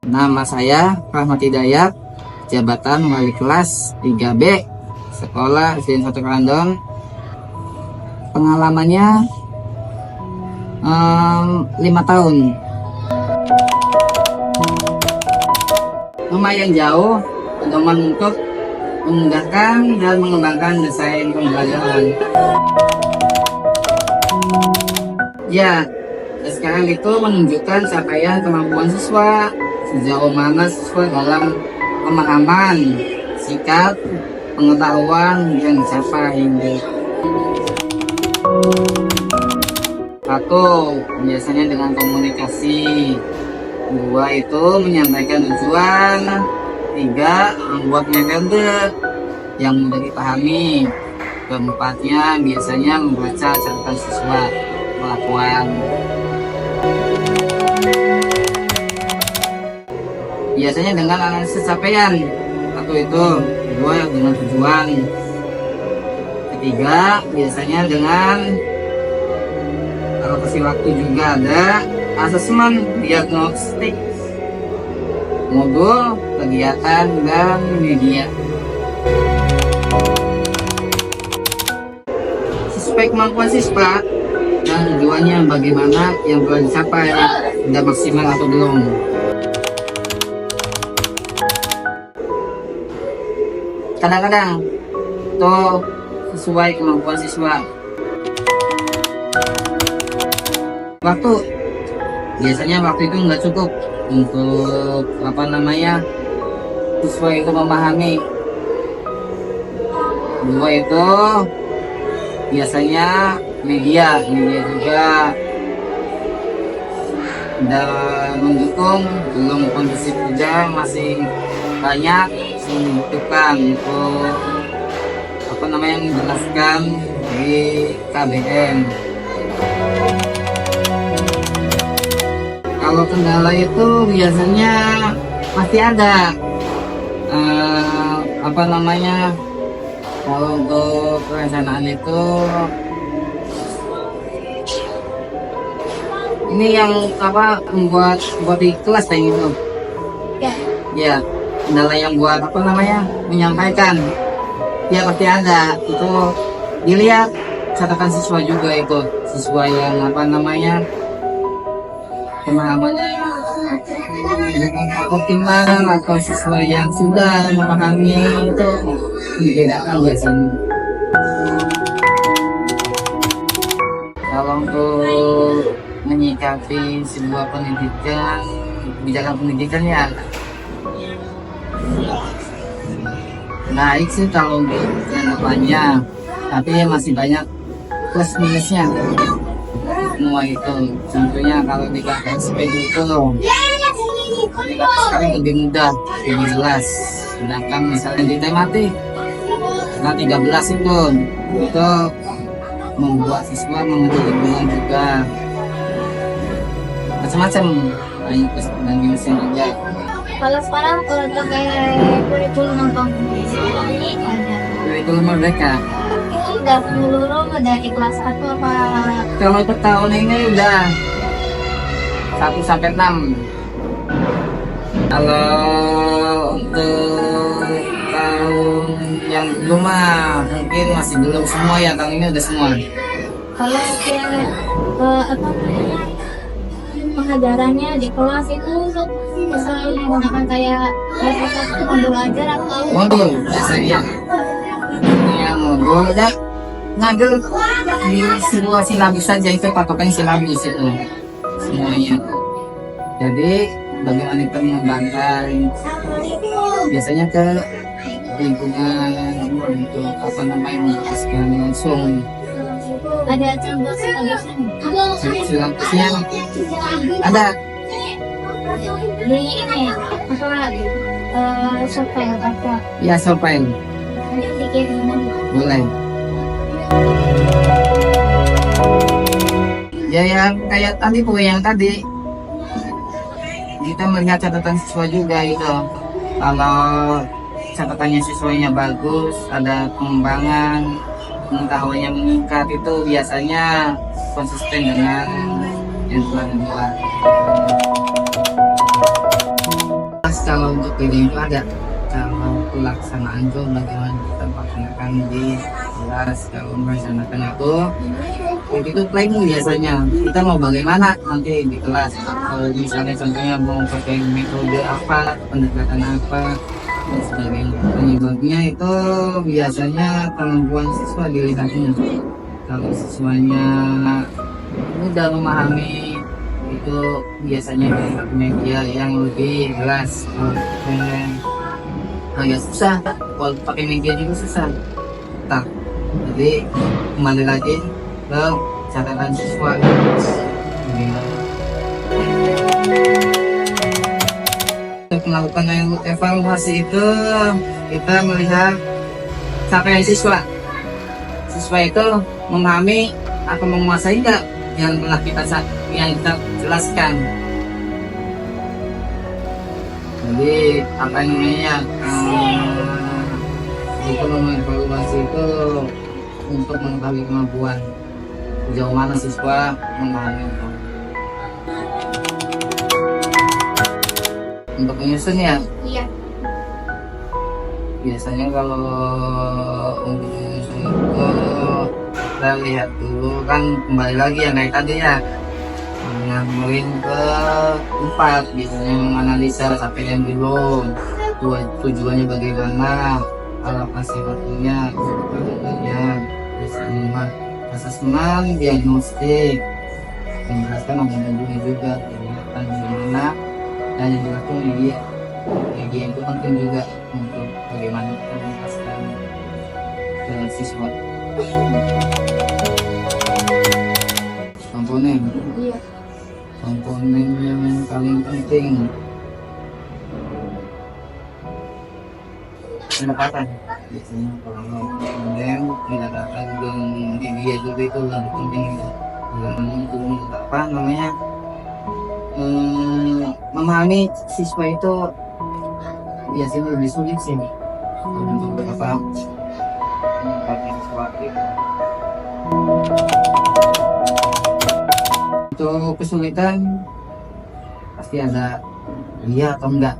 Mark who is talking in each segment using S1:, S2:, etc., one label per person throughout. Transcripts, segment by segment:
S1: Nama saya Rahmat Hidayat, jabatan wali kelas 3B, sekolah SDN 1 Kerandong. Pengalamannya 5 tahun. Lumayan jauh, pedoman untuk memudahkan dan mengembangkan desain pembelajaran. Ya, sekarang itu menunjukkan capaian kemampuan siswa, sejauh mana siswa dalam pemahaman, sikap, pengetahuan yang dicapai. Satu, biasanya dengan komunikasi. Dua, itu menyampaikan tujuan. Tiga, membuat metode yang mudah dipahami. Keempatnya, biasanya membaca catatan siswa pelakuan. Biasanya dengan analisis capaian. Satu itu, kedua dengan tujuan. Ketiga, biasanya dengan alokasi waktu juga ada asesmen diagnostik, modul, kegiatan, dan media. Sesuai kemampuan siswa dan tujuannya bagaimana yang telah dicapai, sudah maksimal atau belum. Kadang-kadang itu sesuai kemampuan siswa. Waktu, biasanya waktu itu nggak cukup untuk siswa itu memahami. Dua itu biasanya media juga dan mendukung, belum kondusif juga, masih banyak membutuhkan untuk menjelaskan di KBM. Kalau kendala itu biasanya pasti ada. Kalau untuk perencanaan itu ini yang buat di kelas kayak gitu. Ya, kendala yang buat menyampaikan. Ya pasti ada. Itu dilihat catatan siswa juga, itu siswa yang pemahamannya optimal atau siswa yang sudah memahami, itu dibedakan biasanya. Kalau untuk menyikapi sebuah pendidikan, kebijakan pendidikan ya baik sih kalau untuk depannya, tapi masih banyak plus minusnya semua itu. Contohnya kalau di KKSP itu sekarang lebih mudah, lebih jelas. Sedangkan misalnya di tematik, nah 13 itu membuat siswa mengerti lingkungan juga, macam-macam, banyak plus dan minusnya juga.
S2: Kalau sekarang untuk kurikulum ada
S1: Kurikulum Merdeka
S2: udah menyeluruh dari kelas 1 apa?
S1: kalau untuk tahun ini udah 1 sampai 6. Kalau untuk tahun yang belum mungkin masih belum semua ya, tahun ini udah semua.
S2: Kalau pengajarannya di kelas itu selalu menggunakan kayak modul ajar atau
S1: Modul biasanya modul ya, ngambil di sebuah silabus saja, itu patokan silabus itu semuanya. Jadi bagaimana kita mengembangkan biasanya ke lingkungan untuk menjelaskan langsung.
S2: ada contoh
S1: Silabusnya ada
S2: di ini survei apa?
S1: ya, survei
S2: Dikirim
S1: boleh ya, yang kayak tadi yang tadi kita melihat catatan siswa juga itu. Kalau catatannya siswanya bagus, ada pengembangan, pengetahuannya meningkat, itu biasanya konsisten dengan yang telah dibuat. kalau untuk ini itu ada, kalau pelaksanaan tuh bagaimana kita melaksanakan di kelas, kalau melaksanakan itu planning biasanya kita mau bagaimana nanti di kelas, kalau misalnya contohnya mau pakai metode apa, pendekatan apa dan sebagainya. Penyebabnya itu biasanya kemampuan siswa dilihatnya. Kalau siswanya mudah memahami itu biasanya dengan media yang lebih jelas. Agak susah, kalau pakai media juga susah. Tak, jadi kembali lagi ke catatan siswa. Untuk melakukan evaluasi itu kita melihat capaian siswa. Siswa itu memahami atau menguasai enggak yang telah kita jelaskan. Jadi apa yang namanya itu mengevaluasi itu untuk mengetahui kemampuan sejauh mana siswa memahami itu. Untuk menyusun ya,
S2: Iya.
S1: biasanya kalau untuk menyusun itu kita lihat dulu kan, kembali lagi yang kayak tadi ya, ngambilin ke 4, biasanya menganalisa capaian belum, tujuannya bagaimana, alokasi waktunya, asesmen, diagnostik, menjelaskan menghubungi juga kelihatan bagaimana, dan yang dilakukan media itu penting juga untuk bagaimana kita menjelaskan ke siswa. Komponen
S2: Iya.
S1: komponen yang paling penting pendekatan. Biasanya kalau komponen pendekatan dan media juga itu yang penting ya. Untuk apa namanya, memahami siswa itu biasanya lebih sulit sih untuk apa siswa itu. Untuk kesulitan pasti ada, iya atau enggak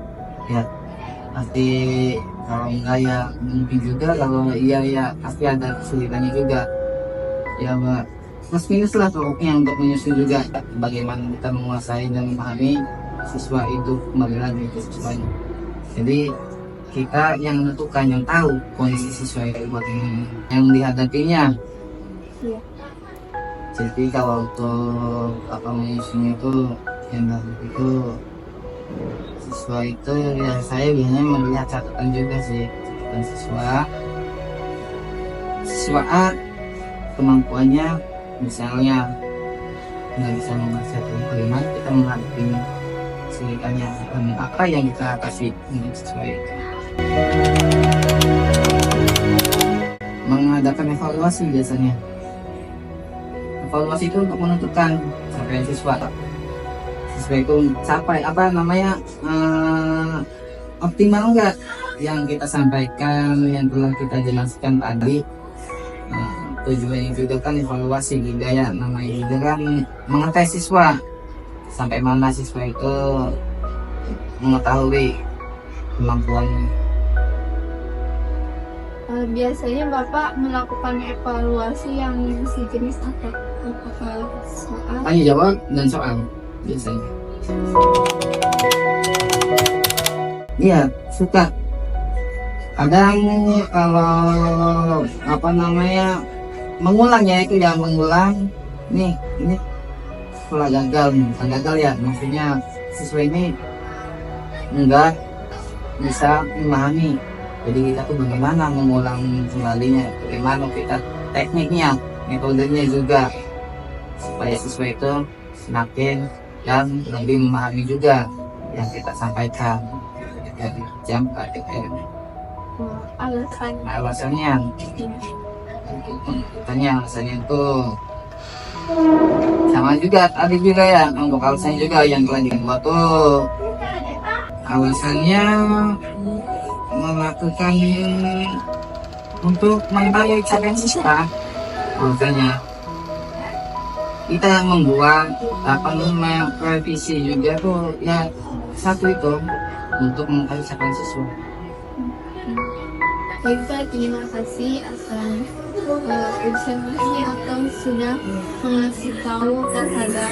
S1: ya, pasti kalau enggak ya mungkin juga, kalau iya ya pasti ada kesulitannya juga ya, Mbak. Plus minus lah pokoknya untuk menyusun juga bagaimana kita menguasai dan memahami siswa itu, kembali lagi ke siswanya. Jadi kita yang menentukan, yang tahu kondisi siswa itu bagaimana, yang dihadapinya.
S2: Iya.
S1: Jadi kalau untuk apa menyusun itu, yang itu siswa itu ya, saya biasanya melihat catatan juga sih, catatan siswa A kemampuannya misalnya nggak bisa membaca kalimat, kita menghadapi kesulitannya dan apa yang kita kasih untuk siswa itu. Mengadakan evaluasi biasanya. Evaluasi itu untuk menentukan capaian siswa itu capai apa namanya, optimal enggak yang kita sampaikan, yang telah kita jelaskan tadi. Tujuannya juga kan evaluasi juga ya, namanya juga kan mengetes siswa sampai mana siswa itu mengetahui kemampuannya.
S2: Biasanya Bapak melakukan evaluasi yang sejenis apa? Apakah soal?
S1: Tanya jawab dan soal biasanya. Iya, suka. Kadang kalau apa namanya mengulang ya, itu ya mengulang. Nih, ini setelah gagal ya, maksudnya siswa ini enggak bisa memahami. Jadi kita tuh bagaimana mengulang kembalinya, bagaimana kita tekniknya, metodenya juga, supaya siswa itu semakin dan lebih memahami juga yang kita sampaikan dari jam KDM. Alasannya alasannya itu sama juga tadi juga ya, untuk alasannya juga yang telah dibuat tuh, alasannya melakukan untuk mengetahui capaian siswa. Makanya kita membuat apa namanya revisi juga tuh ya, satu itu untuk mempersiapkan siswa.
S2: Baik, terima kasih atas informasi atau sudah mengasih tahu terhadap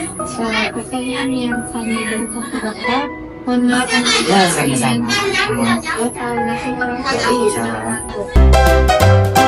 S2: pertanyaan yang kami berikan kepada mohon maaf
S1: Ya, sama-sama.
S2: Wassalamualaikum warahmatullahi
S1: Waalaikumsalam.
S2: wabarakatuh.